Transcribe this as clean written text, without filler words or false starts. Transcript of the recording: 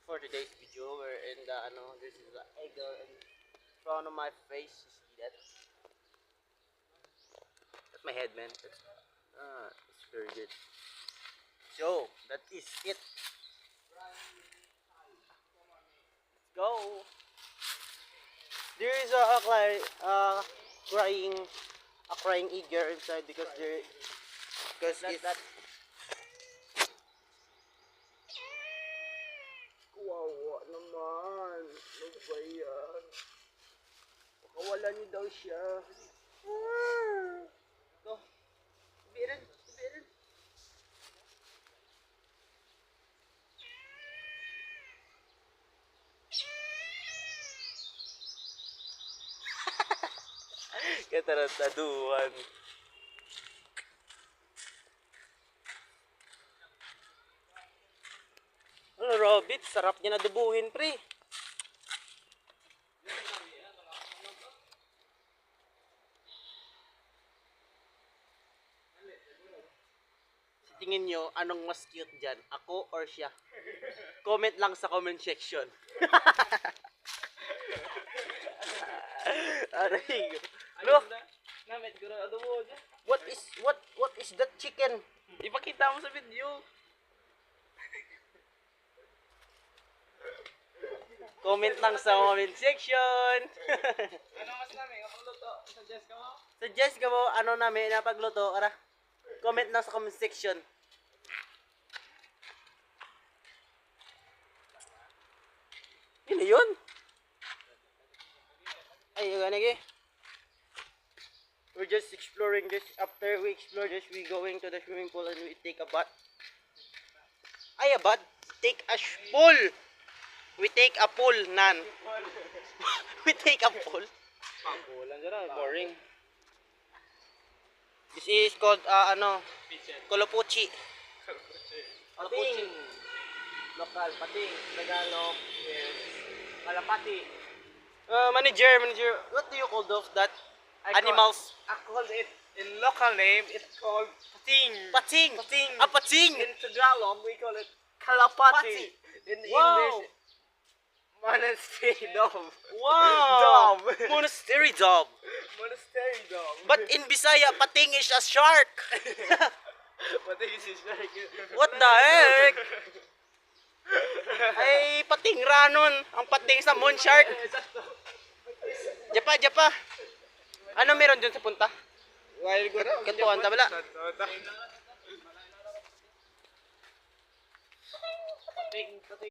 for today's video. We're in the this is the eagle in front of my face. You see that? That's my head, man. It's very good. So that is it. Let's go. There is a crying eagle inside because it's kawawa naman. Ano ba yan? Pakawala niyo daw siya. Ito. Birin. Birin. Katarantaduhan. Ano, Robit? Sarap niya nadubuhin, pre. Tingin nyo, anong mas cute dyan? Ako or siya? Comment lang sa comment section. Aray. Look. What is that chicken? Ipakita mo sa video. Comment lang sa comment section. Ano mas namin? Kapag luto, suggest ka mo? Suggest ka mo, ano namin na pagluto? Ara, comment lang sa comment section. Yun yun. Ay, yun lagi. We're just exploring this. After we explore this, we going to the swimming pool and we take a bath. Ay, a bath? Take a pool. We take a pool, nan. We take a pool. Kulang dyan, boring. This is called, Kolopuchi. Pating. Lokal, pating. Tagalog is kalapati. Manager, what do you call that? Animals? I call it, in local name, it's called pating. Pating. Pating. Pating. In Tagalog, we call it kalapati. In Wow. English, monastery dove. Wow. Dove. Monastery dove. Monastery dove. But in Bisaya, pating is a shark. Pating is like What the heck? Ay, pating ranon. Ang pating sa moon shark. Japa. Ano meron dun sa punta? Wild go. Katuan, tabala. Pating.